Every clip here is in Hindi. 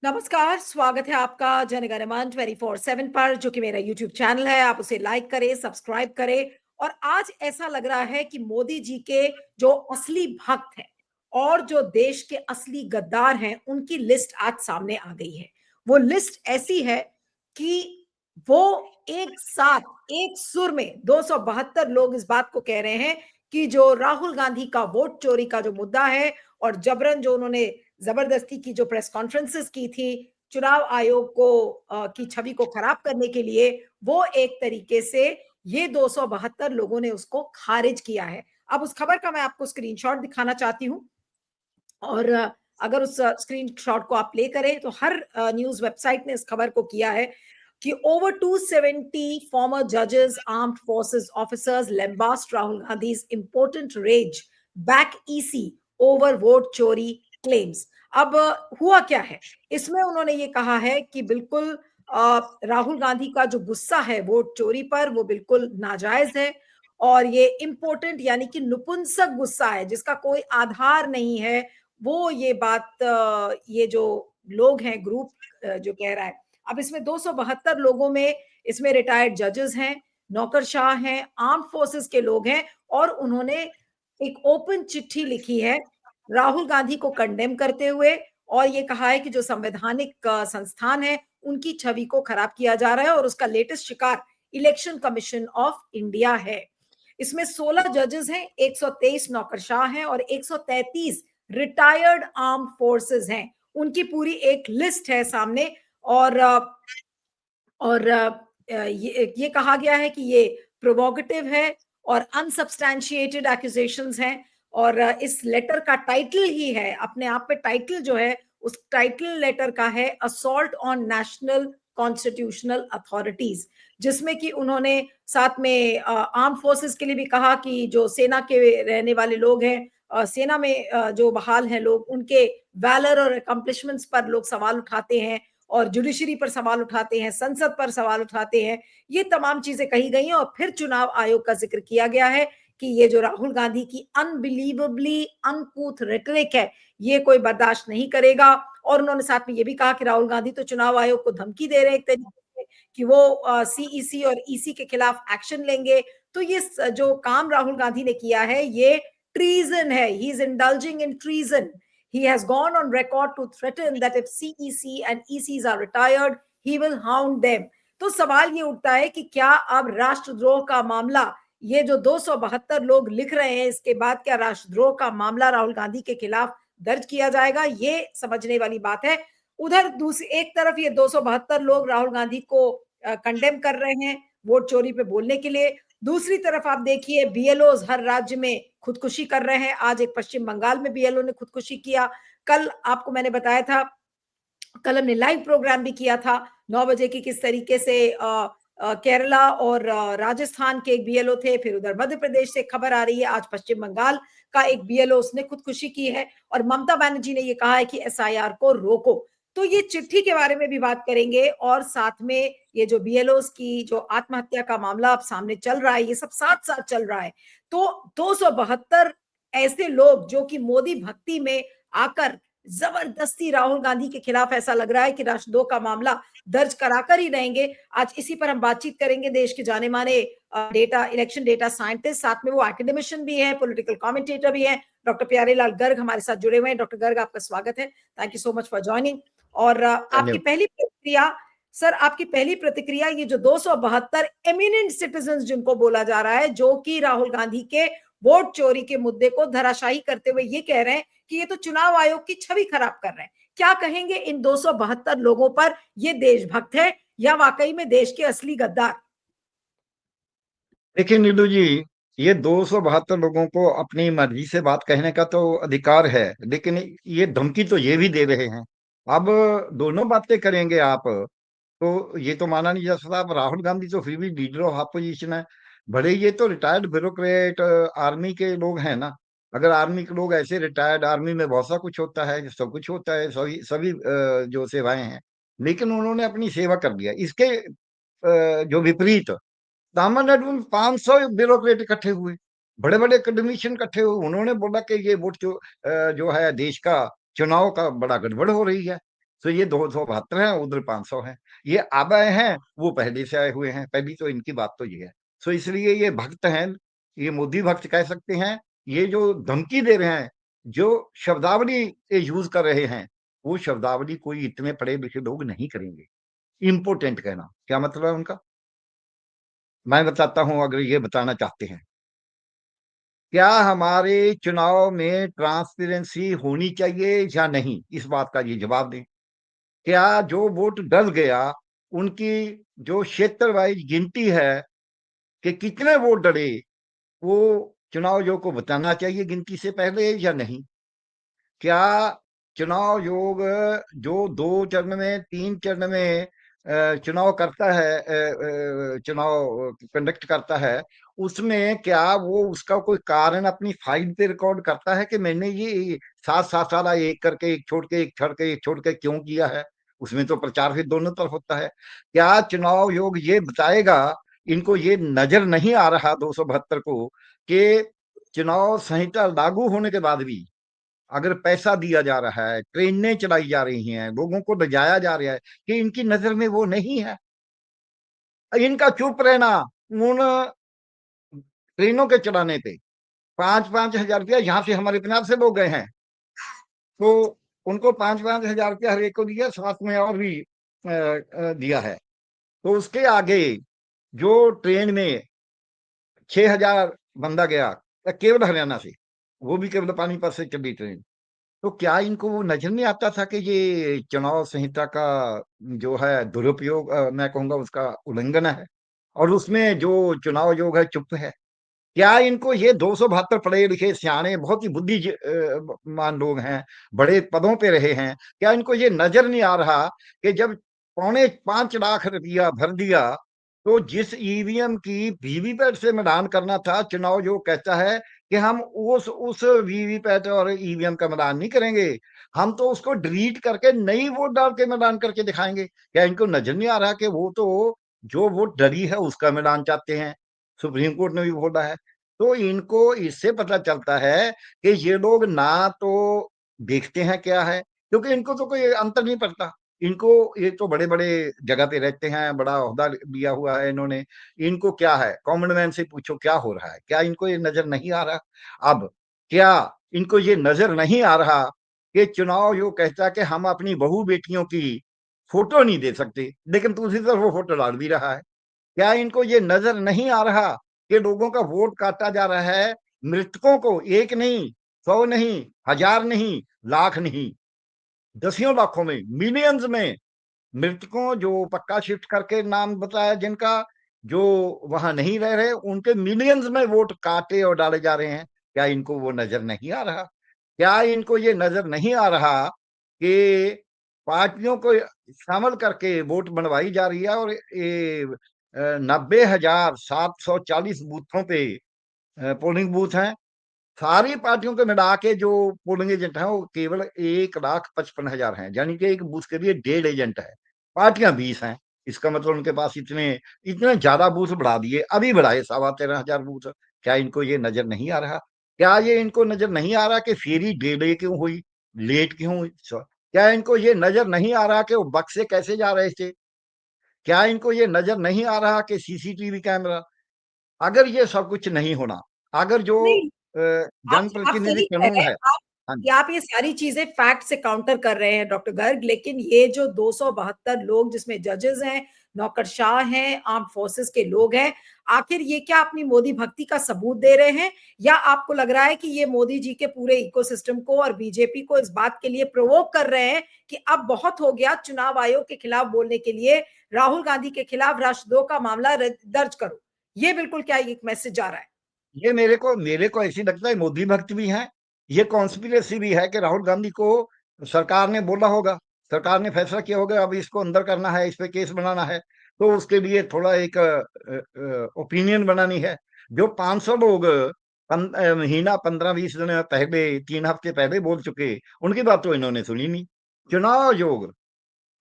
नमस्कार, स्वागत है आपका जनगण मन 24/7 पर, जो कि मेरा यूट्यूब चैनल है। आप उसे लाइक करें, सब्सक्राइब करें। और आज ऐसा लग रहा है कि मोदी जी के जो असली भक्त हैं और जो देश के असली गद्दार हैं, उनकी लिस्ट आज सामने आ गई है। वो लिस्ट ऐसी है कि वो एक साथ, एक सुर में 272 लोग इस बात को कह रहे हैं कि जो राहुल गांधी का वोट चोरी का जो मुद्दा है और जबरन जो उन्होंने जबरदस्ती की जो प्रेस कॉन्फ्रेंसेस की थी चुनाव आयोग को की छवि को खराब करने के लिए, वो एक तरीके से ये 272 लोगों ने उसको खारिज किया है। अब उस खबर का मैं आपको स्क्रीनशॉट दिखाना चाहती हूँ। और अगर उस स्क्रीनशॉट को आप प्ले करें तो हर न्यूज वेबसाइट ने इस खबर को किया है कि ओवर 270 फॉर्मर जजेस, armed forces officers lambast Rahul Gandhi's important rage back EC over vote चोरी क्लेम्स। अब हुआ क्या है इसमें, उन्होंने ये कहा है कि बिल्कुल राहुल गांधी का जो गुस्सा है वोट चोरी पर वो बिल्कुल नाजायज है और ये इम्पोर्टेंट यानी कि नपुंसक गुस्सा है जिसका कोई आधार नहीं है। वो ये बात ये जो लोग हैं ग्रुप जो कह रहा है। अब इसमें 272 लोगों में इसमें रिटायर्ड जजेस हैं, नौकरशाह हैं, आर्म फोर्सेस के लोग हैं और उन्होंने एक ओपन चिट्ठी लिखी है राहुल गांधी को कंडेम करते हुए और ये कहा है कि जो संवैधानिक संस्थान है उनकी छवि को खराब किया जा रहा है और उसका लेटेस्ट शिकार इलेक्शन कमीशन ऑफ इंडिया है। इसमें 16 जजेस हैं, 123 नौकरशाह हैं और 133 रिटायर्ड आर्म फोर्सेस हैं। उनकी पूरी एक लिस्ट है सामने और ये कहा गया है कि ये प्रोवोकेटिव है और अनसब्सटैंशिएटेड एक्यूजेशंस हैं और इस लेटर का टाइटल ही है, अपने आप पे टाइटल जो है उस टाइटल लेटर का है assault on national constitutional authorities, जिसमें कि उन्होंने साथ में आर्म फोर्सेस के लिए भी कहा कि जो सेना के रहने वाले लोग हैं, सेना में जो बहाल हैं लोग, उनके वैलर और अकम्पलिशमेंट्स पर लोग सवाल उठाते हैं और जुडिशरी पर सवाल उठाते हैं, संसद पर सवाल उठाते हैं। ये तमाम चीजें कही गई हैं और फिर चुनाव आयोग का जिक्र किया गया है कि ये जो राहुल गांधी की अनबिलीवेबली अनकूथ रेटरिक है ये कोई बर्दाश्त नहीं करेगा। और उन्होंने साथ में ये भी कहा कि राहुल गांधी तो चुनाव आयोग को धमकी दे रहे हैं एक तरीके से कि वो सीईसी और ईसी के खिलाफ एक्शन लेंगे। तो ये जो काम राहुल गांधी ने किया है ये ट्रीजन है, he is indulging in treason. He has gone on record to threaten that if CEC and ECs are retired, he will hound them. तो सवाल ये उठता है कि क्या अब राष्ट्रद्रोह का मामला, ये जो 272 लोग लिख रहे हैं, इसके बाद क्या राष्ट्रद्रोह का मामला राहुल गांधी के खिलाफ दर्ज किया जाएगा, ये समझने वाली बात है। उधर दूसरी एक तरफ ये 272 लोग राहुल गांधी को कंडेम कर रहे हैं वोट चोरी पे बोलने के लिए, दूसरी तरफ आप देखिए बीएलओ हर राज्य में खुदकुशी कर रहे हैं। आज एक पश्चिम बंगाल में बीएलओ ने खुदकुशी किया। कल आपको मैंने बताया था, कल हमने लाइव प्रोग्राम भी किया था 9 बजे की, किस तरीके से केरला और राजस्थान के एक बीएलओ थे, फिर उधर मध्य प्रदेश से खबर आ रही है आज पश्चिम बंगाल का एक बीएलओ उसने खुदकुशी की है और ममता बनर्जी ने ये कहा है कि एसआईआर को रोको। तो ये चिट्ठी के बारे में भी बात करेंगे और साथ में ये जो बीएलओ की जो आत्महत्या का मामला अब सामने चल रहा है, ये सब साथ साथ चल रहा है। तो 272 ऐसे लोग जो कि मोदी भक्ति में आकर जबरदस्ती राहुल गांधी के खिलाफ ऐसा लग रहा है कि राष्ट्रद्रोह का मामला दर्ज कराकर ही रहेंगे। आज इसी पर हम बातचीत करेंगे। देश के जाने माने डेटा इलेक्शन डेटा साइंटिस्ट, साथ में वो एकेडमिशियन भी हैं, पॉलिटिकल कमेंटेटर भी हैं, डॉक्टर प्यारेलाल गर्ग हमारे साथ जुड़े हुए हैं। डॉक्टर गर्ग, आपका स्वागत है, thank you so much for joining. और आपकी धन्यवाद। पहली प्रतिक्रिया सर, आपकी पहली प्रतिक्रिया ये जो 272 एमिनेंट सिटीजन जिनको बोला जा रहा है, जो कि राहुल गांधी के वोट चोरी के मुद्दे को धराशायी करते हुए ये कह रहे हैं कि ये तो चुनाव आयोग की छवि खराब कर रहे हैं, क्या कहेंगे इन 272 लोगों पर? ये देशभक्त है या वाकई में देश के असली गद्दार? देखिए नीलू जी, ये 272 लोगों को अपनी मर्जी से बात कहने का तो अधिकार है, लेकिन ये धमकी तो ये भी दे रहे हैं। अब दोनों बातें करेंगे आप तो ये तो माना नहीं जा सकता। अब राहुल गांधी तो फिर भी लीडर ऑफ अपोजिशन है, भले ये तो रिटायर्ड ब्यूरोक्रेट आर्मी के लोग हैं ना। अगर आर्मी के लोग ऐसे रिटायर्ड, आर्मी में बहुत सा कुछ होता है, सब कुछ होता है, सभी सभी जो सेवाएं हैं, लेकिन उन्होंने अपनी सेवा कर दिया। इसके जो विपरीत तमिलनाडु में 500 ब्यूरोक्रेट इकट्ठे हुए, बड़े बड़े एकेडमिशियन इकट्ठे हुए, उन्होंने बोला कि ये वोट जो है देश का चुनाव का बड़ा गड़बड़ हो रही है। तो ये 272 है, उधर 500 है। ये अब आए हैं, वो पहले से आए हुए हैं, पहली तो इनकी बात तो ये है। तो इसलिए ये भक्त हैं, ये मोदी भक्त कह सकते हैं। ये जो धमकी दे रहे हैं, जो शब्दावली यूज कर रहे हैं, वो शब्दावली कोई इतने पढ़े लिखे लोग नहीं करेंगे। इम्पोर्टेंट कहना क्या मतलब है उनका, मैं बताता हूं, अगर ये बताना चाहते हैं। क्या हमारे चुनाव में ट्रांसपेरेंसी होनी चाहिए या नहीं, इस बात का ये जवाब दें। क्या जो वोट डल गया, उनकी जो क्षेत्र वाइज गिनती है कि कितने वोट डले, वो चुनाव आयोग को बताना चाहिए गिनती से पहले या नहीं। क्या चुनाव आयोग जो 2 चरण में 3 चरण में चुनाव करता है, चुनाव कंडक्ट करता है, उसमें क्या वो उसका कोई कारण अपनी फाइल पे रिकॉर्ड करता है कि मैंने ये 7-7 साल एक करके, एक छोड़ के, एक छोड़ के, एक छोड़ के क्यों किया है। उसमें तो प्रचार फिर दोनों तरफ होता है। क्या चुनाव आयोग ये बताएगा, इनको ये नजर नहीं आ रहा 272 को, कि चुनाव संहिता लागू होने के बाद भी अगर पैसा दिया जा रहा है, ट्रेनें चलाई जा रही हैं, लोगों को ले जाया जा रहा है, कि इनकी नजर में वो नहीं है। इनका चुप रहना उन ट्रेनों के चलाने पे, 5-5 हजार रुपया यहाँ से हमारे पंजाब से लोग गए हैं, तो उनको 5-5 हजार रुपया हर एक को दिया, साथ में और भी दिया है। तो उसके आगे जो ट्रेन में 6 हजार बंदा गया केवल हरियाणा से, वो भी केवल पानीपत से चली ट्रेन, तो क्या इनको वो नजर नहीं आता था कि ये चुनाव संहिता का जो है दुरुपयोग, मैं कहूंगा उसका उल्लंघन है, और उसमें जो चुनाव आयोग है चुप है। क्या इनको ये 272 पढ़े लिखे सियाने बहुत ही बुद्धिमान लोग हैं, बड़े पदों पे रहे हैं, क्या इनको ये नजर नहीं आ रहा कि जब 5.25 लाख रुपया भर दिया, तो जिस ईवीएम की वीवीपैट से मिलान करना था, चुनाव जो कहता है कि हम उस वीवीपैट और ईवीएम का मिलान नहीं करेंगे, हम तो उसको डिलीट करके नई वोट डाल के मिलान करके दिखाएंगे। क्या इनको नजर नहीं आ रहा कि वो तो जो वोट डली है उसका मिलान चाहते हैं, सुप्रीम कोर्ट ने भी बोला है। तो इनको इससे पता चलता है कि ये लोग ना तो देखते हैं क्या है, क्योंकि इनको तो कोई अंतर नहीं पड़ता। इनको, ये तो बड़े बड़े जगह पे रहते हैं, बड़ा ओहदा लिया हुआ है इन्होंने, इनको क्या है, कॉमन मैन से पूछो क्या हो रहा है, क्या इनको ये नजर नहीं आ रहा। अब क्या इनको ये नजर नहीं आ रहा कि चुनाव आयोग कहता है कि हम अपनी बहू बेटियों की फोटो नहीं दे सकते, लेकिन दूसरी तरफ वो फोटो डाल भी रहा है। क्या इनको ये नजर नहीं आ रहा कि लोगों का वोट काटा जा रहा है, मृतकों को एक नहीं, 100 नहीं, हजार नहीं, लाख नहीं, दसियों लाखों में, मिलियंस में मृतकों, जो पक्का शिफ्ट करके नाम बताया जिनका, जो वहां नहीं रह रहे, उनके मिलियंस में वोट काटे और डाले जा रहे हैं। क्या इनको वो नजर नहीं आ रहा। क्या इनको ये नजर नहीं आ रहा कि पार्टियों को शामिल करके वोट बनवाई जा रही है, और ये 90,740 बूथों पे पोलिंग बूथ हैं, सारी पार्टियों को मिला के जो पोलिंग एजेंट हैं वो केवल 1,55,000 हैं, यानी कि एक बूथ के लिए 1.5 एजेंट है। पार्टियां 20 हैं, इसका मतलब उनके पास इतने इतने ज्यादा बूथ बढ़ा दिए, अभी बढ़ाए 13,500 बूथ। क्या इनको ये नजर नहीं आ रहा। क्या ये इनको नजर नहीं आ रहा कि फेरी डिले क्यों हुई, लेट क्यों हुई। क्या इनको ये नजर नहीं आ रहा कि वो बक्से कैसे जा रहे थे। क्या इनको ये नजर नहीं आ रहा कि सीसीटीवी कैमरा, अगर ये सब कुछ नहीं होना, अगर जो नहीं, आप जनप्रतिनिधि सही कह कानून रहे हैं। है। हाँ जी। आप ये सारी चीजें फैक्ट से काउंटर कर रहे हैं डॉक्टर गर्ग, लेकिन ये जो 272 लोग, जिसमें जजेस हैं, नौकरशाह हैं, आर्म फोर्सेस के लोग हैं, आखिर ये क्या अपनी मोदी भक्ति का सबूत दे रहे हैं, या आपको लग रहा है कि ये मोदी जी के पूरे इकोसिस्टम को और बीजेपी को इस बात के लिए प्रोवोक कर रहे हैं कि अब बहुत हो गया, चुनाव आयोग के खिलाफ बोलने के लिए राहुल गांधी के खिलाफ राष्ट्रद्रोह का मामला दर्ज करो। ये बिल्कुल क्या एक मैसेज जा रहा है। ये मेरे को ऐसी लगता है मोदी भक्त भी है, ये कॉन्स्पिरेसी भी है कि राहुल गांधी को सरकार ने बोला होगा, सरकार ने फैसला किया होगा अब इसको अंदर करना है, इस पे केस बनाना है, तो उसके लिए थोड़ा एक ओपिनियन बनानी है। जो 500 लोग महीना 15-20 दिन पहले, 3 हफ्ते पहले बोल चुके, उनकी बात तो इन्होंने सुनी नहीं। चुनाव आयोग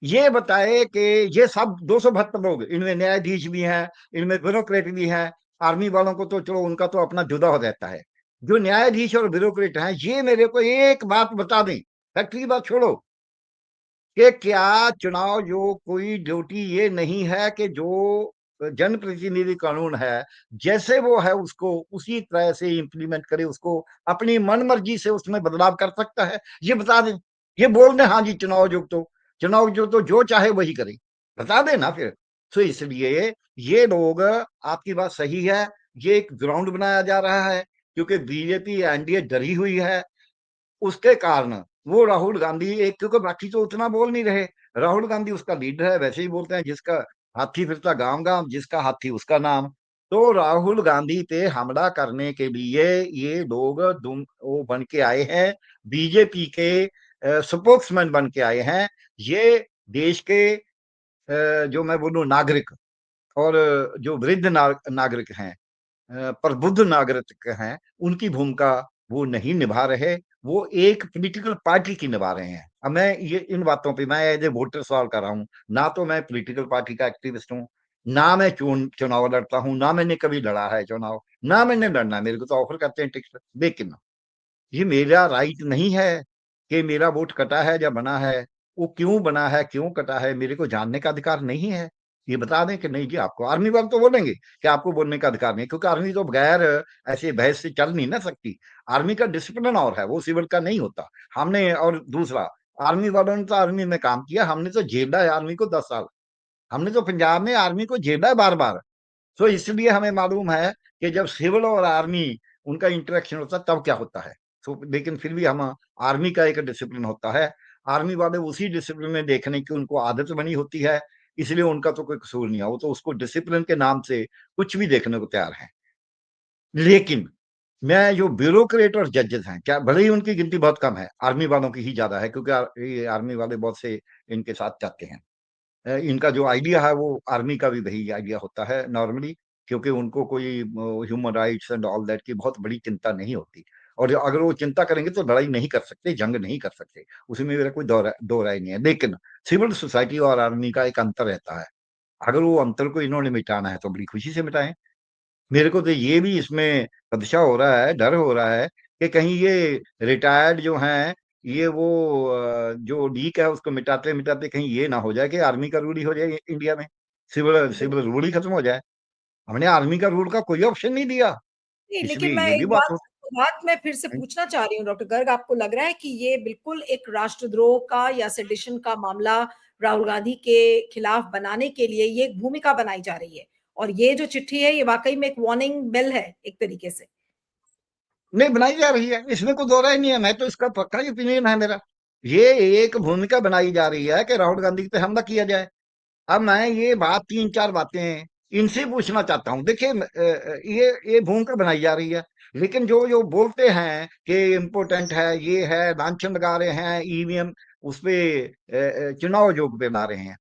ये बताए कि ये सब 272 लोग, इनमें न्यायाधीश भी हैं, इनमें ब्यूरोक्रेट भी हैं, आर्मी वालों को तो चलो उनका तो अपना जुदा हो जाता है, जो न्यायाधीश और ब्यूरोक्रेट हैं, ये मेरे को एक बात बता दें, फैक्ट्री बात छोड़ो, कि क्या चुनाव जो कोई ड्यूटी ये नहीं है कि जो जनप्रतिनिधि कानून है जैसे वो है उसको उसी तरह से इम्प्लीमेंट करे, उसको अपनी मन मर्जी से उसमें बदलाव कर सकता है? ये बता दें, ये बोल दें हाँ जी चुनाव जो तो जो चाहे वही करे, बता दें ना फिर। तो इसलिए ये लोग, आपकी बात सही है, ये एक ग्राउंड बनाया जा रहा है क्योंकि बीजेपी एनडीए डरी हुई है, उसके कारण वो राहुल गांधी एक, क्योंकि बाकी तो उतना बोल नहीं रहे, राहुल गांधी उसका लीडर है, वैसे ही बोलते हैं जिसका हाथी फिरता गांव गांव, जिसका हाथी उसका नाम। तो राहुल गांधी पे हमला करने के लिए ये लोग वो बन के आए हैं, बीजेपी के स्पोक्समैन बन के आए हैं। ये देश के जो मैं बोलूं नागरिक और जो वृद्ध नागरिक हैं, प्रबुद्ध नागरिक हैं, उनकी भूमिका वो नहीं निभा रहे, वो एक पॉलिटिकल पार्टी की निभा रहे हैं। अब मैं ये इन बातों पे मैं एज ए वोटर सवाल कर रहा हूँ, ना तो मैं पॉलिटिकल पार्टी का एक्टिविस्ट हूँ, ना मैं चुनाव लड़ता हूँ, ना मैंने कभी लड़ा है चुनाव, ना मैंने लड़ना है, मेरे को तो ऑफर करते हैं टिकट, लेकिन ये मेरा राइट नहीं है कि मेरा वोट कटा है या बना है, वो क्यों बना है क्यों कटा है मेरे को जानने का अधिकार नहीं है। ये बता दें कि नहीं जी आपको, आर्मी वाले तो बोलेंगे कि आपको बोलने का अधिकार नहीं, क्योंकि आर्मी तो बगैर ऐसे बहस से चल नहीं ना सकती। आर्मी का डिसिप्लिन और है, वो सिविल का नहीं होता। हमने, और दूसरा, आर्मी वालों ने तो आर्मी में काम किया, हमने तो झेला है आर्मी को 10 साल, हमने तो पंजाब में आर्मी को झेला है बार बार। तो इसलिए हमें मालूम है कि जब सिविल और आर्मी उनका इंटरेक्शन होता है तब क्या होता है। तो लेकिन फिर भी हम, आर्मी का एक डिसिप्लिन होता है, आर्मी वाले उसी डिसिप्लिन में देखने की उनको आदत बनी होती है, इसलिए उनका तो कोई कसूर नहीं है, वो तो उसको डिसिप्लिन के नाम से कुछ भी देखने को तैयार है। लेकिन मैं जो ब्यूरोक्रेट और जजेस हैं, क्या भले ही उनकी गिनती बहुत कम है, आर्मी वालों की ही ज्यादा है, क्योंकि ये आर्मी वाले बहुत से इनके साथ जाते हैं। इनका जो आइडिया है वो आर्मी का भी वही आइडिया होता है नॉर्मली, क्योंकि उनको कोई human rights and all that की बहुत बड़ी चिंता नहीं होती, और अगर वो चिंता करेंगे तो लड़ाई नहीं कर सकते, जंग नहीं कर सकते, उसमें मेरा कोई दो राय नहीं है। लेकिन सिविल सोसाइटी और आर्मी का एक अंतर रहता है, अगर वो अंतर को इन्होंने मिटाना है तो बड़ी खुशी से मिटाएं। मेरे को तो ये भी इसमें खदशा हो रहा है, डर हो रहा है कि कहीं ये रिटायर्ड जो हैं, ये वो जो लीक है उसको मिटाते मिटाते कहीं ये ना हो जाए कि आर्मी का रूल ही हो जाए इंडिया में, सिविल सिविल बिल्कुल। रूल ही खत्म हो जाए। हमने आर्मी का रूल का कोई ऑप्शन नहीं दिया, नहीं, लेकिन इसलिए मैं ये भी एक बात हो। बात मैं फिर से पूछना चाह रही हूँ डॉक्टर गर्ग, आपको लग रहा है कि ये बिल्कुल एक राष्ट्रद्रोह का या सेडिशन का मामला राहुल गांधी के खिलाफ बनाने के लिए ये एक भूमिका बनाई जा रही है, और ये जो चिट्ठी है ये वाकई में एक वार्निंग बेल है एक तरीके से? नहीं बनाई जा रही है, इसमें कोई दो राय नहीं है, मैं तो इसका पक्का ओपिनियन है मेरा। ये एक भूमिका बनाई जा रही है कि राहुल गांधी पे हमला किया जाए। अब मैं ये बात, तीन चार बातें इनसे पूछना चाहता हूँ। देखिए ये भूमिका बनाई जा रही है, लेकिन जो जो बोलते हैं कि इम्पोर्टेंट है, ये है, लांछन लगा रहे हैं ईवीएम उस पे, चुनाव जोग पे ला रहे हैं।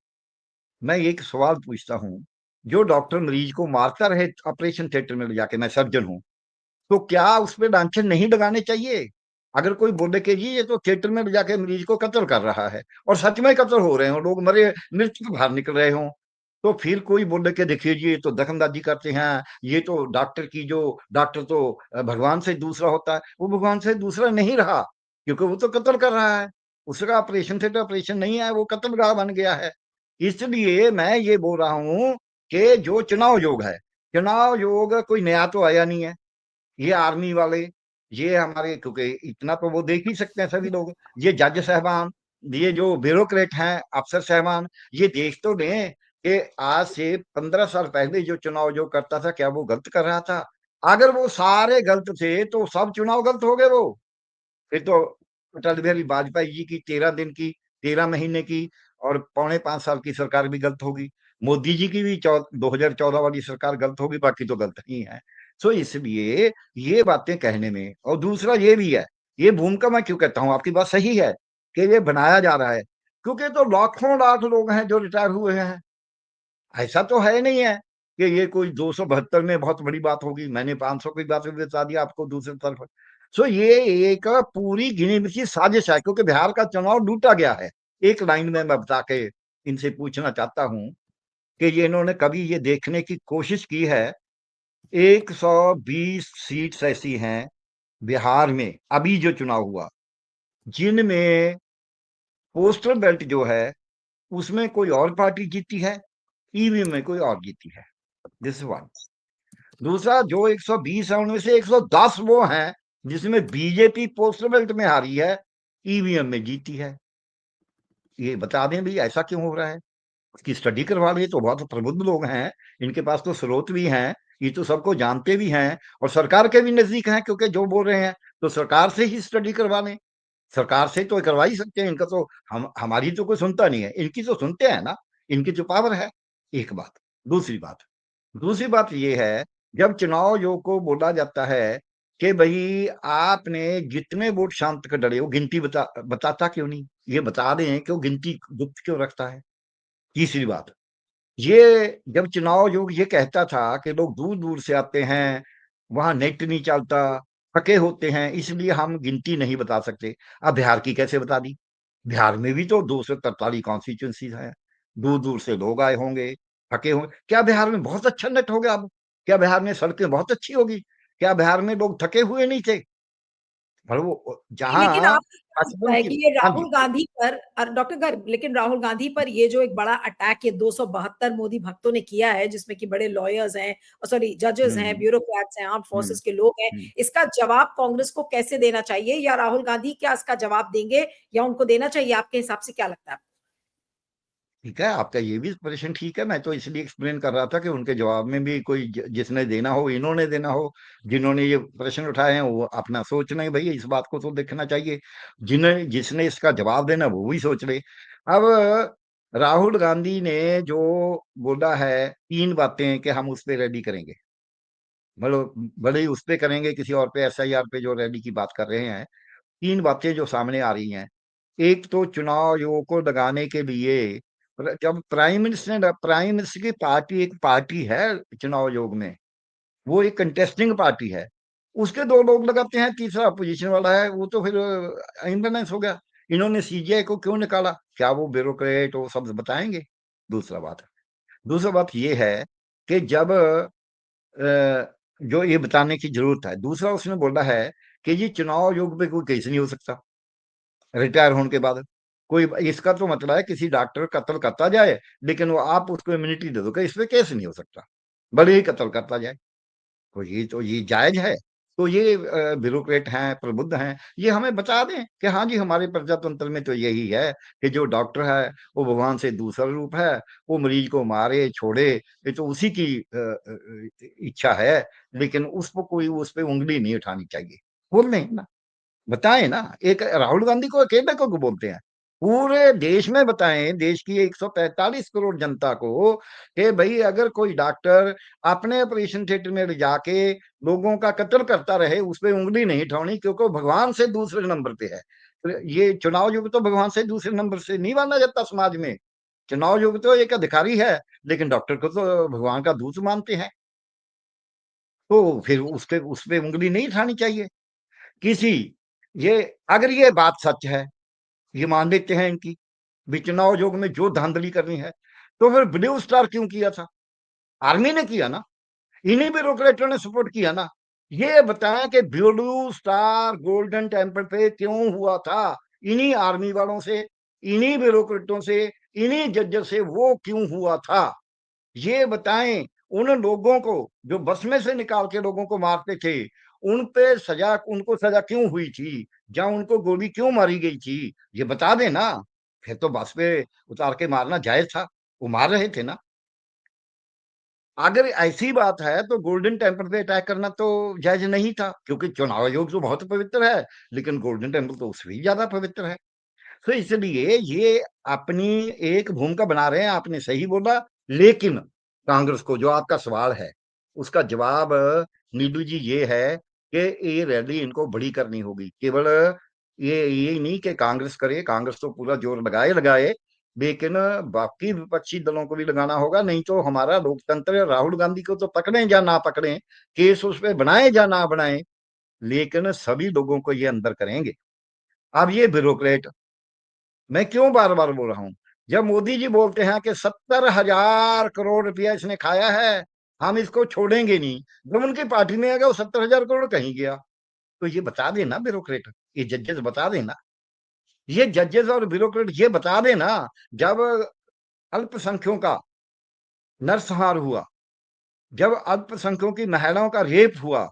मैं एक सवाल पूछता हूँ, जो डॉक्टर मरीज को मारता रहे ऑपरेशन थिएटर में ले जाके, मैं सर्जन हूँ, तो क्या उस पे लांछन नहीं लगाने चाहिए? अगर कोई बोले कि जी ये तो थिएटर में ले जाके मरीज को कत्ल कर रहा है, और सच में कत्ल हो रहे हो, लोग मरे मृत्यु बाहर निकल रहे हो, तो फिर कोई बोले कि देखिए जी ये तो दखलंदाजी करते हैं, ये तो डॉक्टर तो भगवान से दूसरा होता है। वो भगवान से दूसरा नहीं रहा, क्योंकि वो तो कत्ल कर रहा है, उसका ऑपरेशन थिएटर ऑपरेशन नहीं है, वो कत्लगाह बन गया है। इसलिए मैं ये बोल रहा हूँ कि जो चुनाव योग है, चुनाव योग कोई नया तो आया नहीं है। ये आर्मी वाले, ये हमारे, क्योंकि इतना तो वो देख ही सकते हैं सभी लोग, ये जज साहबान, ये जो ब्यूरोक्रेट हैं अफसर साहबान, ये देख तो लें कि आज से 15 साल पहले जो चुनाव जो करता था क्या वो गलत कर रहा था? अगर वो सारे गलत थे तो सब चुनाव गलत हो गए वो। फिर तो अटल बिहारी वाजपेयी जी की 13 दिन की, 13 महीने की और 5.25 साल की सरकार भी गलत होगी, मोदी जी की भी 2014 वाली सरकार गलत होगी, बाकी तो गलत नहीं है। सो इसलिए ये बातें कहने में, और दूसरा ये भी है, ये भूमिका मैं क्यों कहता हूँ, आपकी बात सही है कि ये बनाया जा रहा है, क्योंकि तो लाखों लाख लोग हैं जो रिटायर हुए हैं। ऐसा तो है नहीं है कि ये कोई 272 में बहुत बड़ी बात होगी, मैंने 500 की बात भी बता दिया आपको दूसरी तरफ। सो ये एक पूरी गिनी मिची साजिश है, क्योंकि बिहार का चुनाव लूटा गया है। एक लाइन में मैं बता के इनसे पूछना चाहता हूं कि ये इन्होंने कभी ये देखने की कोशिश की है, 120 सीट्स ऐसी हैं बिहार में अभी जो चुनाव हुआ, जिनमें पोस्टल बैलेट जो है उसमें कोई और पार्टी जीती है, ईवीएम में कोई और जीती है। This one. दूसरा, जो 120 है उनमें से 110 वो हैं जिसमें बीजेपी पोस्टल बैलेट में हारी है, ईवीएम में जीती है। ये बता दें भाई ऐसा क्यों हो रहा है, इसकी स्टडी करवा लें। तो बहुत प्रबुद्ध लोग हैं, इनके पास तो स्रोत भी हैं, ये तो सबको जानते भी हैं और सरकार के भी नजदीक हैं, क्योंकि जो बोल रहे हैं तो सरकार से ही स्टडी करवा लें। सरकार से तो करवा ही सकते हैं, इनका तो हमारी तो कोई सुनता नहीं है, इनकी तो सुनते हैं ना, इनकी जो पावर है। एक बात। दूसरी बात दूसरी बात ये है, जब चुनाव आयोग को बोला जाता है कि भाई आपने जितने वोट शाम तक डरे हो, गिनती बताता क्यों नहीं, ये बता दें कि वो गिनती गुप्त क्यों रखता है। तीसरी बात, ये जब चुनाव आयोग ये कहता था कि लोग दूर दूर से आते हैं, वहां नेट नहीं चलता, थके होते हैं, इसलिए हम गिनती नहीं बता सकते। अब बिहार की कैसे बता दी? बिहार में भी तो 243 कॉन्स्टिट्यूंसीज हैं, दूर दूर से लोग आए होंगे, थके होंगे। क्या बिहार में बहुत अच्छा नेट हो गया अब? क्या बिहार में सड़कें बहुत अच्छी होगी? क्या बिहार में लोग थके हुए नहीं थे? और वो नहीं, लेकिन जहां आपको क्या लगता पचपन है की। कि ये हाँ जी। राहुल गांधी पर डॉक्टर गर्ग, लेकिन राहुल गांधी पर ये जो एक बड़ा अटैक ये 272 मोदी भक्तों ने किया है, जिसमें कि बड़े लॉयर्स हैं, सॉरी जजेस हैं, हम्म। ब्यूरोक्रेट्स हैं, आर्म हम्म। फोर्सेस के लोग हैं, हम्म। इसका जवाब कांग्रेस को कैसे देना चाहिए, या राहुल गांधी क्या इसका जवाब देंगे, या उनको देना चाहिए? आपके हिसाब से क्या लगता है? ठीक है, आपका ये भी प्रश्न ठीक है। मैं तो इसलिए एक्सप्लेन कर रहा था कि उनके जवाब में भी कोई जिसने देना हो, इन्होंने देना हो, जिन्होंने ये प्रश्न उठाए हैं वो अपना सोचना है भाई, इस बात को तो देखना चाहिए। जिन्हें जिसने इसका जवाब देना वो भी सोच ले। अब राहुल गांधी ने जो बोला है 3 बातें कि हम उस पर रेडी करेंगे, मतलब भले ही उस पे करेंगे, किसी और पे एसआईआर पे जो रेडी की बात कर रहे हैं, 3 बातें जो सामने आ रही हैं। एक तो चुनाव आयोग को लगाने के लिए, जब प्राइम मिनिस्टर की पार्टी एक पार्टी है चुनाव आयोग में, वो एक कंटेस्टिंग पार्टी है, उसके 2 लोग लगाते हैं, तीसरा अपोजिशन वाला है, वो तो फिर इम्बैलेंस हो गया। इन्होंने सीजीआई को क्यों निकाला? क्या वो ब्यूरोक्रेट वो सब बताएंगे? दूसरा बात दूसरा बात ये है कि जब जो ये बताने की जरूरत है। दूसरा, उसने बोला है कि ये चुनाव आयोग पे कोई केस नहीं हो सकता रिटायर होने के बाद। कोई इसका तो मतलब है किसी डॉक्टर कत्ल करता जाए, लेकिन वो आप उसको इम्यूनिटी दे दो कि इस पे केस नहीं हो सकता, भले ही कत्ल करता जाए। तो ये जायज है? तो ये ब्यूरोक्रेट हैं, प्रबुद्ध हैं, ये हमें बता दें कि हाँ जी, हमारे प्रजातंत्र में तो यही है कि जो डॉक्टर है वो भगवान से दूसरा रूप है, वो मरीज को मारे छोड़े, ये तो उसी की इच्छा है, लेकिन उस पर कोई उस पर उंगली नहीं उठानी चाहिए। बोल दें ना, बताएं ना। एक राहुल गांधी को अकेले को बोलते हैं, पूरे देश में बताएं, देश की 145 करोड़ जनता को कि भाई अगर कोई डॉक्टर अपने ऑपरेशन थिएटर में ले जाके लोगों का कत्ल करता रहे, उस पर उंगली नहीं उठानी, क्योंकि वो भगवान से दूसरे नंबर पे है। तो ये चुनाव आयोग तो भगवान से दूसरे नंबर से नहीं माना जाता समाज में। चुनाव आयोग तो एक अधिकारी है, लेकिन डॉक्टर को तो भगवान का दूत मानते हैं। तो फिर उस पे उंगली नहीं उठानी चाहिए किसी। ये अगर ये बात सच है, ये मान लेते हैं इनकी, भी चुनाव आयोग में जो धांधली करनी है, तो फिर ब्लू स्टार क्यों किया था? आर्मी ने किया ना, इन्हीं ब्यूरोक्रेटों ने सपोर्ट किया ना। ये बताएं कि ब्लू स्टार गोल्डन टेम्पल पे क्यों हुआ था? इन्हीं आर्मी वालों से, इन्हीं ब्यूरोक्रेटों से, इन्हीं जजेस से वो क्यों हुआ था? ये बताएं। उन लोगों को जो बस में से निकाल के लोगों को मारते थे, उन पे सजा, उनको सजा क्यों हुई थी? जहां उनको गोली क्यों मारी गई थी? ये बता दें ना। फिर तो बस पे उतार के मारना जायज था, वो मार रहे थे ना। अगर ऐसी बात है तो गोल्डन टेम्पल पे अटैक करना तो जायज नहीं था, क्योंकि चुनाव आयोग तो बहुत पवित्र है, लेकिन गोल्डन टेम्पल तो उससे भी ज्यादा पवित्र है। तो इसलिए ये अपनी एक भूमिका बना रहे हैं, आपने सही बोला। लेकिन कांग्रेस को जो आपका सवाल है उसका जवाब नीडू जी ये है कि ये रैली इनको बड़ी करनी होगी। केवल ये नहीं कि कांग्रेस करे, कांग्रेस तो पूरा जोर लगाए लगाए, लेकिन बाकी विपक्षी दलों को भी लगाना होगा। नहीं तो हमारा लोकतंत्र, राहुल गांधी को तो पकड़े या ना पकड़े, केस उस पर बनाए या ना बनाए, लेकिन सभी लोगों को ये अंदर करेंगे। अब ये ब्यूरोक्रेट, मैं क्यों बार बार बोल रहा हूं, जब मोदी जी बोलते हैं कि 70,000 करोड़ रुपया इसने खाया है, हम इसको छोड़ेंगे नहीं, जब उनकी पार्टी में आ गया वो 70,000 करोड़ कहीं गया? तो ये बता देना ब्यूरोक्रेट, ये जजेस बता देना। ये जजेस और ब्यूरोक्रेट ये बता देना, जब अल्पसंख्यकों का नरसंहार हुआ, जब अल्पसंख्यकों की महिलाओं का रेप हुआ,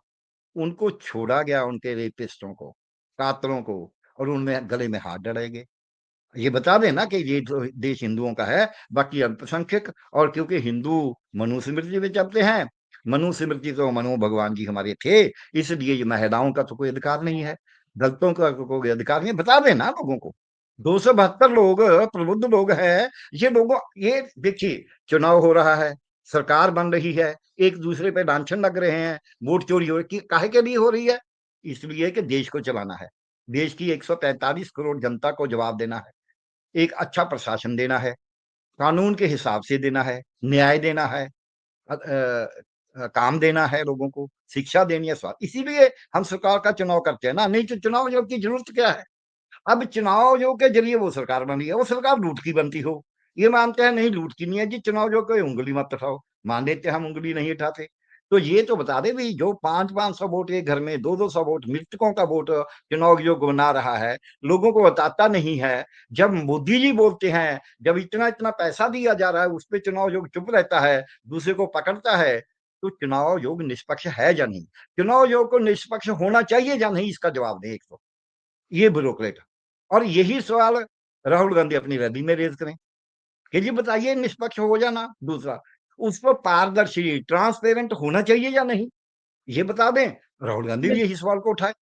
उनको छोड़ा गया, उनके रेपिस्टों को, कातलों को, और उनमें गले में हाथ डलेगे। ये बता देना कि ये तो देश हिंदुओं का है, बाकी अल्पसंख्यक। और क्योंकि हिंदू मनुस्मृति में चलते हैं, मनुस्मृति तो मनु भगवान जी हमारे थे, इसलिए ये महिलाओं का तो कोई अधिकार नहीं है, दलितों का तो कोई अधिकार नहीं। बता देना लोगों को। 272 लोग प्रबुद्ध लोग हैं, ये लोगों, ये देखिए, चुनाव हो रहा है, सरकार बन रही है, एक दूसरे पे लांछन लग रहे हैं, वोट चोरी हो रही है, काहे के लिए हो रही है? इसलिए कि देश को चलाना है, देश की 143 करोड़ जनता को जवाब देना है, एक अच्छा प्रशासन देना है, कानून के हिसाब से देना है, न्याय देना है, काम देना है लोगों को, शिक्षा देनी है, स्वास्थ्य। इसीलिए हम सरकार का चुनाव करते हैं ना, नहीं तो चुनाव आयोग की जरूरत क्या है? अब चुनाव आयोग के जरिए वो सरकार बनी है, वो सरकार लूट की बनती हो, ये मानते हैं नहीं लूट की नहीं है जी, चुनाव आयोग को उंगली मत उठाओ, मान लेते हम उंगली नहीं उठाते। तो ये तो बता दे भाई, जो 500-500 वोट एक घर में, 200-200 वोट मृतकों का वोट चुनाव आयोग बना रहा है, लोगों को बताता नहीं है। जब मोदी जी बोलते हैं, जब इतना इतना पैसा दिया जा रहा है, उस पर चुनाव आयोग चुप रहता है, दूसरे को पकड़ता है, तो चुनाव आयोग निष्पक्ष है या नहीं? चुनाव आयोग को निष्पक्ष होना चाहिए या नहीं, इसका जवाब दे एक तो ये ब्यूरोक्रेट। और यही सवाल राहुल गांधी अपनी रैली में रेज करें कि जी बताइए निष्पक्ष हो जाना। दूसरा, उस पर पारदर्शी ट्रांसपेरेंट होना चाहिए या नहीं, ये बता दें। राहुल गांधी भी यही सवाल को उठाए।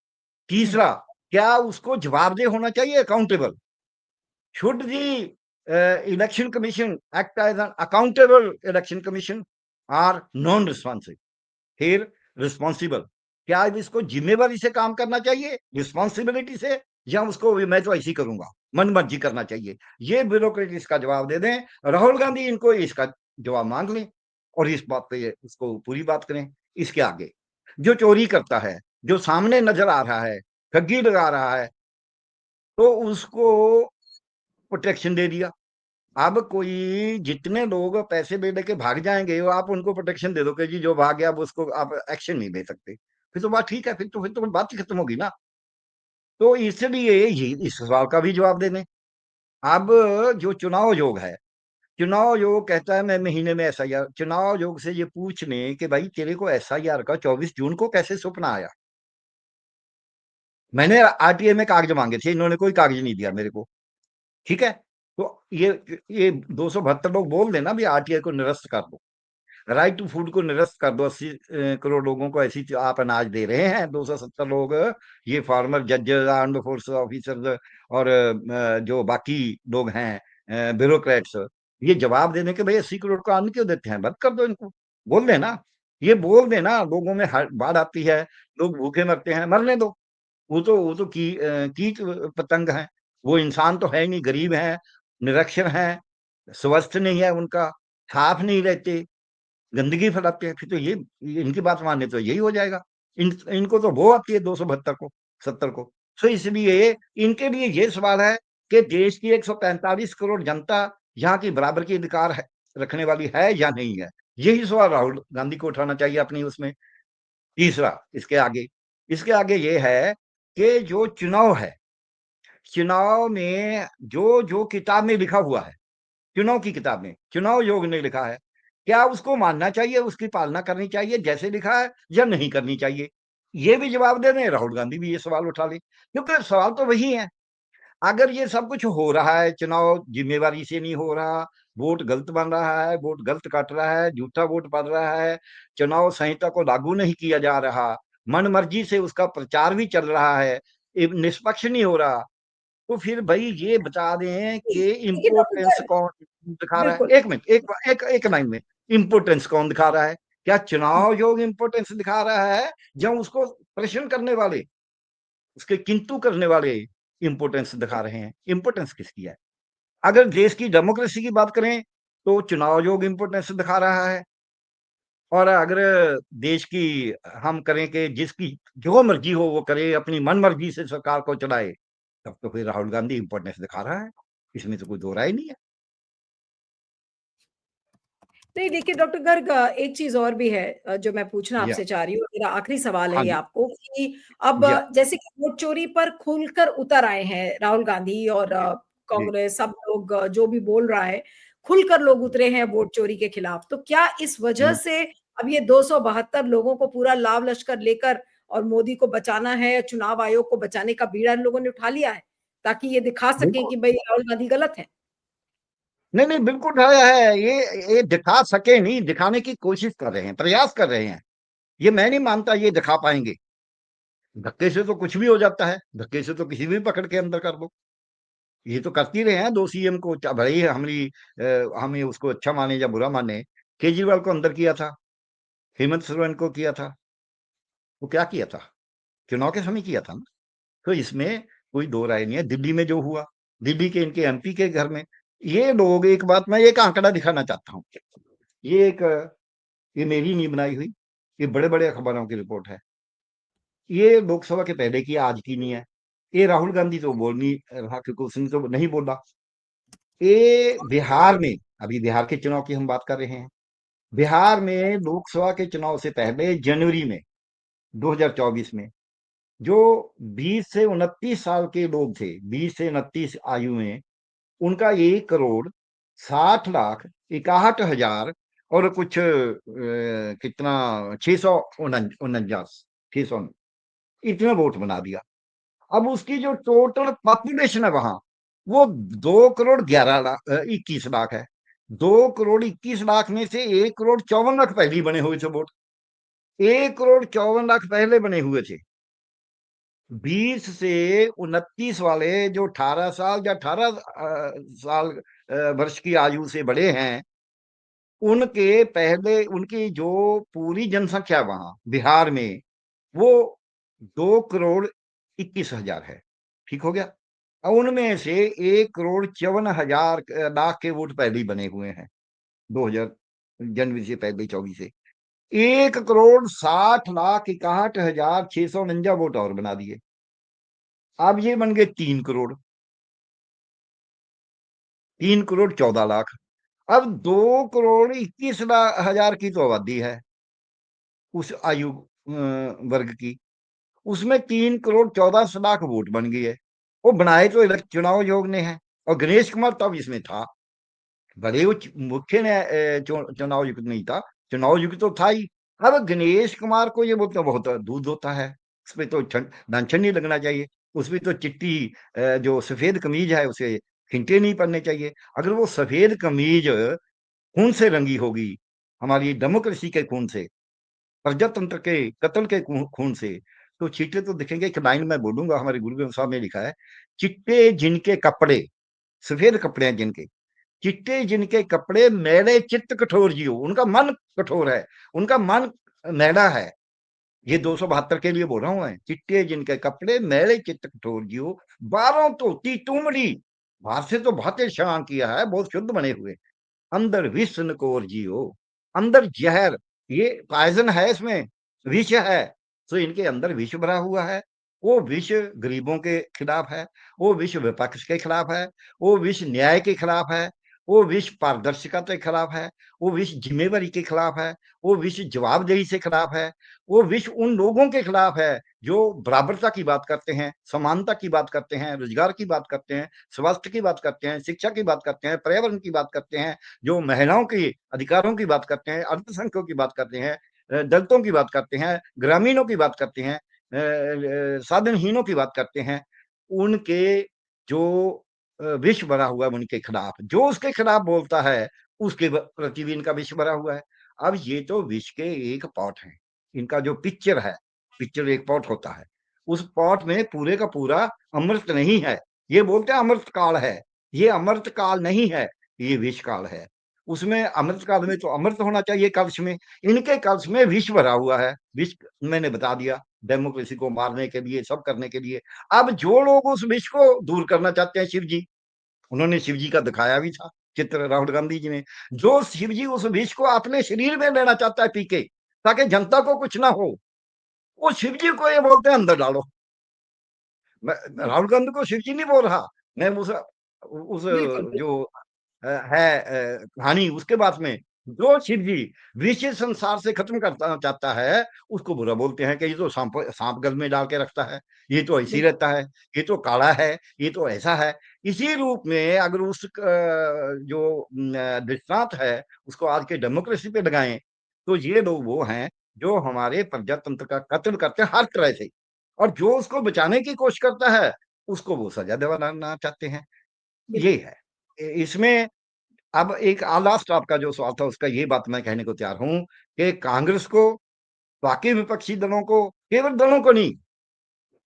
तीसरा, क्या उसको जवाबदेह होना चाहिए, accountable? Should the election commission act as an accountable election commission or non responsive? फिर रिस्पॉन्सिबल, क्या इसको जिम्मेवारी से काम करना चाहिए, रिस्पॉन्सिबिलिटी से, या उसको मैं तो ऐसी करूंगा, मन मर्जी करना चाहिए? ये ब्यूरोक्रेट इसका जवाब दे दें, राहुल गांधी इनको इसका जवाब मांग लें और इस बात पे उसको पूरी बात करें। इसके आगे जो चोरी करता है, जो सामने नजर आ रहा है, ठगी लगा रहा है, तो उसको प्रोटेक्शन दे दिया। अब कोई जितने लोग पैसे दे दे के भाग जाएंगे, वो आप उनको प्रोटेक्शन दे दो कि जी जो भाग गया अब उसको आप एक्शन नहीं ले सकते, फिर तो बात ठीक है, फिर तो बात ही खत्म होगी ना। तो इसलिए ये इस सवाल का भी जवाब दे दें। अब जो चुनाव आयोग है, चुनाव आयोग कहता है मैं महीने में एसआईआर, चुनाव आयोग से ये पूछ लें कि भाई तेरे को एसआईआर का 24 जून को कैसे सपना आया? मैंने आरटीआई में कागज मांगे थे, इन्होंने कोई कागज नहीं दिया मेरे को, ठीक है? तो ये 272 लोग बोल देना भी आरटीआई को निरस्त कर दो, राइट टू फूड को निरस्त कर दो। 80 करोड़ लोगों को ऐसी आप अनाज दे रहे हैं, 270 लोग, ये फार्मर, जजेस, आर्म्ड फोर्स ऑफिसर्स, और जो बाकी लोग हैं ब्यूरोक्रेट्स, ये जवाब देने के भाई 80 करोड़ का अन्न क्यों देते हैं, बंद कर दो इनको। बोल देना, ये बोल देना, लोगों में बाढ़ आती है, लोग भूखे मरते हैं, मरने दो। वो तो कीट पतंग हैं, वो इंसान तो है ही नहीं, गरीब हैं, निरक्षर हैं, स्वस्थ नहीं है उनका, साफ नहीं रहते, गंदगी फैलाते हैं, फिर तो ये इनकी बात माने तो यही हो जाएगा। इनको तो वो आती है 272 को, 70 को। तो इसलिए इनके लिए ये सवाल है कि देश की 145 करोड़ जनता यहाँ की बराबर की अधिकार है, रखने वाली है या नहीं है? यही सवाल राहुल गांधी को उठाना चाहिए अपनी उसमें। तीसरा, इसके आगे ये है कि जो चुनाव है, चुनाव में जो जो किताब में लिखा हुआ है, चुनाव की किताब में चुनाव आयोग ने लिखा है, क्या उसको मानना चाहिए, उसकी पालना करनी चाहिए जैसे लिखा है, या नहीं करनी चाहिए? ये भी जवाब दे दें, राहुल गांधी भी ये सवाल उठा ले, क्योंकि सवाल तो वही है। अगर ये सब कुछ हो रहा है, चुनाव जिम्मेवारी से नहीं हो रहा, वोट गलत बन रहा है, वोट गलत कट रहा है, झूठा वोट पड़ रहा है, चुनाव संहिता को लागू नहीं किया जा रहा, मन मर्जी से उसका प्रचार भी चल रहा है, निष्पक्ष नहीं हो रहा, तो फिर भाई ये बता दें कि लेकिन इम्पोर्टेंस डॉक्टर, कौन दिखा रहा बिल्कुल, है। एक मिनट, एक लाइन में, इम्पोर्टेंस कौन दिखा रहा है? क्या चुनाव आयोग इम्पोर्टेंस दिखा रहा है, जब उसको प्रश्न करने वाले, उसके किंतु करने वाले इम्पोर्टेंस दिखा रहे हैं? इम्पोर्टेंस किसकी है? अगर देश की डेमोक्रेसी की बात करें तो चुनाव आयोग इम्पोर्टेंस दिखा रहा है, और अगर देश की हम करें कि जिसकी जो मर्जी हो वो करे, अपनी मन मर्जी से सरकार को चलाए, तब तो फिर राहुल गांधी इम्पोर्टेंस दिखा रहा है, इसमें तो कोई दो राय नहीं है। नहीं देखिए डॉक्टर गर्ग, एक चीज और भी है जो मैं पूछना या आपसे चाह रही हूँ, मेरा आखिरी सवाल है हाँ ये जी। आपको कि अब या जैसे कि वोट चोरी पर खुलकर उतर आए हैं राहुल गांधी और जी। जी। कांग्रेस, सब लोग जो भी बोल रहा है, खुलकर लोग उतरे हैं वोट चोरी के खिलाफ, तो क्या इस वजह हम्म। से अब ये 272 लोगों को पूरा लाव लश्कर लेकर और मोदी को बचाना है, चुनाव आयोग को बचाने का बीड़ा इन लोगों ने उठा लिया है, ताकि ये दिखा सकें बिल्कुल। कि भाई राहुल गांधी गलत है? नहीं नहीं, बिल्कुल उठाया है। ये दिखा सके नहीं, दिखाने की कोशिश कर रहे हैं, प्रयास कर रहे हैं। ये मैं नहीं मानता ये दिखा पाएंगे। धक्के से तो कुछ भी हो जाता है, धक्के से तो किसी भी पकड़ के अंदर कर दो। ये तो करती रहे हैं, दो सीएम को भले ही हमें उसको अच्छा माने या बुरा माने। केजरीवाल को अंदर किया था, हेमंत सोरेन को किया था। वो क्या किया था? चुनाव के समय किया था ना। तो इसमें कोई दो राय नहीं है। दिल्ली में जो हुआ, दिल्ली के इनके एमपी के घर में, ये लोग, एक बात मैं एक आंकड़ा दिखाना चाहता हूँ। ये एक ये मेरी नहीं बनाई हुई, ये बड़े बड़े अखबारों की रिपोर्ट है। ये लोकसभा के पहले की, आज की नहीं है। ये राहुल गांधी तो बोल नहीं रहा क्योंकि उसने तो नहीं बोला। ये बिहार में, अभी बिहार के चुनाव की हम बात कर रहे हैं। बिहार में लोकसभा के चुनाव से पहले जनवरी में 2024 में जो 20 से 29 साल के लोग थे, 20 से 29 आयु में, उनका 1,60,61,61,हजार और कुछ कितना, 649, 600, इतना वोट बना दिया। अब उसकी जो टोटल पॉपुलेशन है वहां, वो 2,11,21,00,000 है। 2,21,00,000 में से 1,54,00,000 पहले ही बने हुए थे वोट। 1,54,00,000 पहले बने हुए थे। 20 से 29 वाले जो 18 साल या 18 साल वर्ष की आयु से बड़े हैं, उनके पहले, उनकी जो पूरी जनसंख्या वहां बिहार में, वो 2,21,00,000 है। ठीक हो गया। और उनमें से 1,54,00,000 के वोट पहले ही बने हुए हैं, 2000 जनवरी से पहले, 24 से 1,60,61,649 वोट और बना दिए। अब ये बन गए 3 करोड़, 3,14,00,000। अब 2,21,00,000 की तो आबादी है उस आयु वर्ग की। उसमें 3,14,00,000 वोट बन गई है। वो बनाए तो चुनाव आयोग ने है, और गणेश कुमार तब इसमें था। भले वो मुख्य चुनाव आयुक्त नहीं था, चुनाव आयुक्त तो था ही। अब गणेश कुमार को ये बोलते बहुत दूध होता है, उसपे तो लांछन नहीं लगना चाहिए। उसमें तो चिट्टी जो सफेद कमीज है उसे खिंटे नहीं पड़ने चाहिए। अगर वो सफेद कमीज खून से रंगी होगी, हमारी डेमोक्रेसी के खून से, प्रजातंत्र के कत्ल के खून से, तो चिट्टे तो दिखेंगे। एक लाइन में बोलूंगा, हमारे गुरु ग्रंथ साहब ने लिखा है, चिट्टे जिनके कपड़े, सफेद कपड़े हैं जिनके, चिट्टे जिनके कपड़े, मैले चित्त कठोर जियो। उनका मन कठोर है, उनका मन मैला है। ये 272 के लिए बोल रहा हूं मैं। चिट्टे जिनके कपड़े, मैले चित्त कठोर जियो, बारों तो तुमड़ी। बाहर से तो बहुत शान किया है, बहुत शुद्ध बने हुए, अंदर विष नकोर जियो। अंदर जहर, ये पॉइजन है, इसमें विष है। तो इनके अंदर विष भरा हुआ है। वो विष गरीबों के खिलाफ है, वो विष विपक्ष के खिलाफ है, वो विष न्याय के खिलाफ है, वो विष पारदर्शिता के खिलाफ है, वो विष जिम्मेवारी के खिलाफ है, वो विष जवाबदेही से खिलाफ है, वो विष उन लोगों के खिलाफ है जो बराबरता की बात करते हैं, समानता की बात करते हैं, रोजगार की बात करते हैं, स्वास्थ्य की बात करते हैं, शिक्षा की बात करते हैं, पर्यावरण की बात करते हैं, जो महिलाओं के अधिकारों की बात करते हैं, अल्पसंख्यकों की बात करते हैं, दलितों की बात करते हैं, ग्रामीणों की बात करते हैं, साधनहीनों की बात करते हैं। उनके जो विष भरा हुआ है, उनके खिलाफ, जो उसके खिलाफ बोलता है, उसके प्रति भी इनका विष भरा हुआ है। अब ये तो विष के एक पॉट है। इनका जो पिक्चर है, पिक्चर एक पॉट होता है, उस पॉट में पूरे का पूरा अमृत नहीं है। ये बोलते हैं अमृत काल है, ये अमृत काल नहीं है, ये विष काल है। उसमें अमृत काल में तो अमृत होना चाहिए कलश में, इनके कलश में विष भरा हुआ है। विष मैंने बता दिया, डेमोक्रेसी को मारने के लिए, सब करने के लिए। अब जो लोग उस विष को दूर करना चाहते हैं, शिव जी, उन्होंने शिव जी का दिखाया भी था चित्र, राहुल गांधी जी ने। जो शिव जी उस विष को अपने शरीर में लेना चाहता है पी के, ताकि जनता को कुछ ना हो, वो शिव जी को ये बोलते हैं अंदर डालो। मैं राहुल गांधी को शिव जी नहीं बोल रहा, मैं उस बिल्कुल बिल्कुल। जो है कहानी, उसके बाद में जो शिव जी विषय संसार से खत्म करना चाहता है, उसको बुरा बोलते हैं कि ये तो सांप सांप गल में डाल के रखता है, ये तो ऐसे ही बिल्कुल। रहता है, ये तो काला है, ये तो ऐसा है। इसी रूप में अगर उस जो दृष्टांत है उसको आज के डेमोक्रेसी पे लगाएं, तो ये लोग वो हैं जो हमारे प्रजातंत्र का कत्ल करते हैं हर तरह से, और जो उसको बचाने की कोशिश करता है उसको वो सजा दिलाना चाहते हैं। ये बिल्कुल। है इसमें। अब एक लास्ट आपका जो सवाल था उसका ये बात मैं कहने को तैयार हूं कि कांग्रेस को, बाकी विपक्षी दलों को, केवल दलों को नहीं,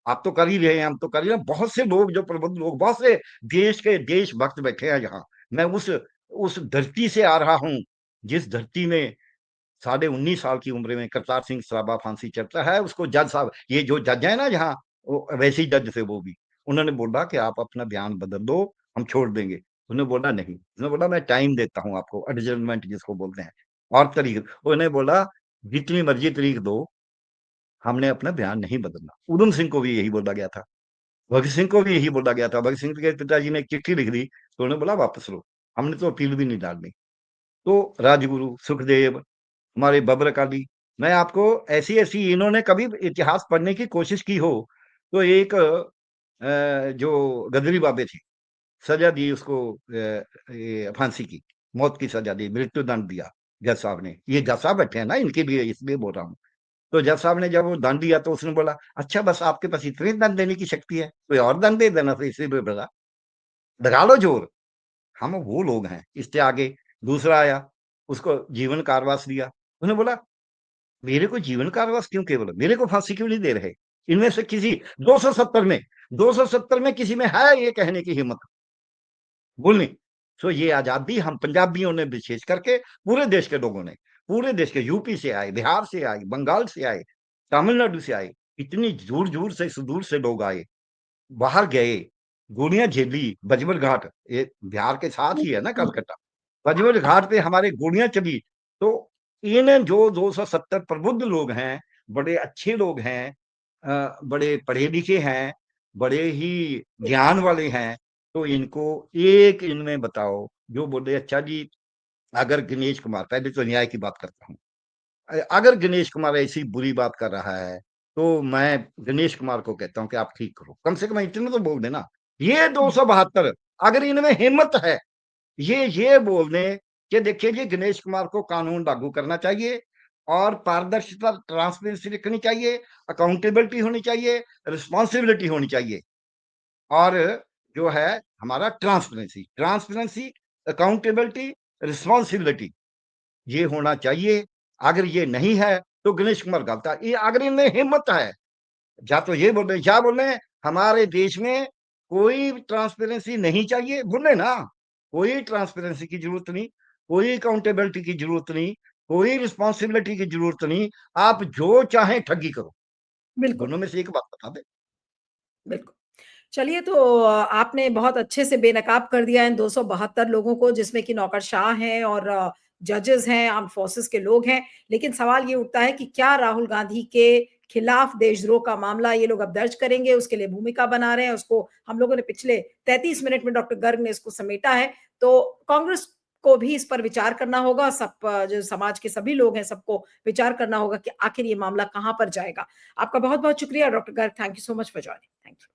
आप तो कर ही रहे हैं, हम तो कर ही रहे हैं, बहुत से लोग जो प्रबुद्ध लोग, बहुत से देश के देशभक्त बैठे हैं यहाँ। मैं उस धरती से आ रहा हूं जिस धरती में 19.5 साल की उम्र में करतार सिंह सराबा फांसी चढ़ता है। उसको जज साहब, ये जो जज है ना यहाँ, वैसे ही जज थे वो भी, उन्होंने बोला कि आप अपना बयान बदल दो, हम छोड़ देंगे। उन्होंने बोला नहीं, उन्होंने बोला मैं टाइम देता हूँ आपको, एडजर्नमेंट जिसको बोलते हैं, और तारीख। उन्होंने बोला जितनी मर्जी तारीख दो, हमने अपना बयान नहीं बदलना। उधम सिंह को भी यही बोला गया था, भगत सिंह को भी यही बोला गया था। भगत सिंह के पिताजी ने एक चिट्ठी लिख दी तो उन्होंने बोला वापस लो, हमने तो अपील भी नहीं डालनी। तो राजगुरु सुखदेव, हमारे बबर अकाली, मैं आपको ऐसी ऐसी, इन्होंने कभी इतिहास पढ़ने की कोशिश की हो तो एक जो गदरी बाबे थे, सजा दी उसको, फांसी की, मौत की सजा दी, मृत्यु दंड दिया जज साहब ने। ये जज साहब बैठे हैं ना, इनके लिए इसलिए बोल रहा हूँ। तो जज साहब ने जब वो दंड दिया तो उसने बोला अच्छा बस आपके पास इतने दंड देने की शक्ति है, कोई और दंड दे देना। तो इसी पे बोला लगा लो जोर, हम वो लोग हैं। इससे आगे दूसरा आया, उसको जीवन कारावास दिया। उन्होंने बोला मेरे को जीवन कारावास क्यों, केवल मेरे को फांसी क्यों नहीं दे रहे? इनमें से किसी 270 में किसी में है ये कहने की हिम्मत बोलनी? तो ये आजादी हम पंजाबियों ने विशेष करके, पूरे देश के लोगों ने, पूरे देश के, यूपी से आए, बिहार से आए, बंगाल से आए, तमिलनाडु से आए, इतनी दूर दूर से, सुदूर से लोग आए, बाहर गए, गोलियां झेली, बजबल घाट, ये बिहार के साथ ही है ना कलकत्ता, बजबल घाट पे हमारे गोलियां चली। तो इन जो 270 प्रबुद्ध लोग हैं, बड़े अच्छे लोग हैं, बड़े पढ़े लिखे हैं, बड़े ही ज्ञान वाले हैं, तो इनको एक इनमें बताओ जो बोले अच्छा जी, अगर गणेश कुमार, पहले तो न्याय की बात करता हूँ, अगर गणेश कुमार ऐसी बुरी बात कर रहा है तो मैं गणेश कुमार को कहता हूं कि आप ठीक करो, कम से कम इतने तो बोल देना। ये 272, अगर इनमें हिम्मत है, ये बोल दें कि देखिए जी गणेश कुमार को कानून लागू करना चाहिए, और पारदर्शिता, ट्रांसपेरेंसी रखनी चाहिए, अकाउंटेबिलिटी होनी चाहिए, रिस्पॉन्सिबिलिटी होनी चाहिए, और जो है हमारा ट्रांसपेरेंसी, अकाउंटेबिलिटी, रिस्पॉन्सिबिलिटी, ये होना चाहिए। अगर ये नहीं है तो गणेश कुमार गलत है। ये अगर इनमें हिम्मत है, या तो ये बोल रहे, क्या बोल रहे हैं, हमारे देश में कोई ट्रांसपेरेंसी नहीं चाहिए, बोले ना, कोई ट्रांसपेरेंसी की जरूरत नहीं, कोई अकाउंटेबिलिटी की जरूरत नहीं, कोई रिस्पॉन्सिबिलिटी की जरूरत नहीं, आप जो चाहें ठगी करो। बिल्कुल। दोनों में से एक बात बता दे। बिल्कुल। चलिए, तो आपने बहुत अच्छे से बेनकाब कर दिया इन 272 लोगों को, जिसमें कि नौकरशाह हैं और जजेस हैं, आर्म्ड फोर्सेस के लोग हैं। लेकिन सवाल ये उठता है कि क्या राहुल गांधी के खिलाफ देशद्रोह का मामला ये लोग अब दर्ज करेंगे? उसके लिए भूमिका बना रहे हैं। उसको हम लोगों ने पिछले 33 मिनट में डॉक्टर गर्ग ने इसको समेटा है। तो कांग्रेस को भी इस पर विचार करना होगा। सब जो समाज के सभी लोग हैं, सबको विचार करना होगा कि आखिर ये मामला कहाँ पर जाएगा। आपका बहुत-बहुत शुक्रिया doctor Garg. Thank you so much for joining. Thank you.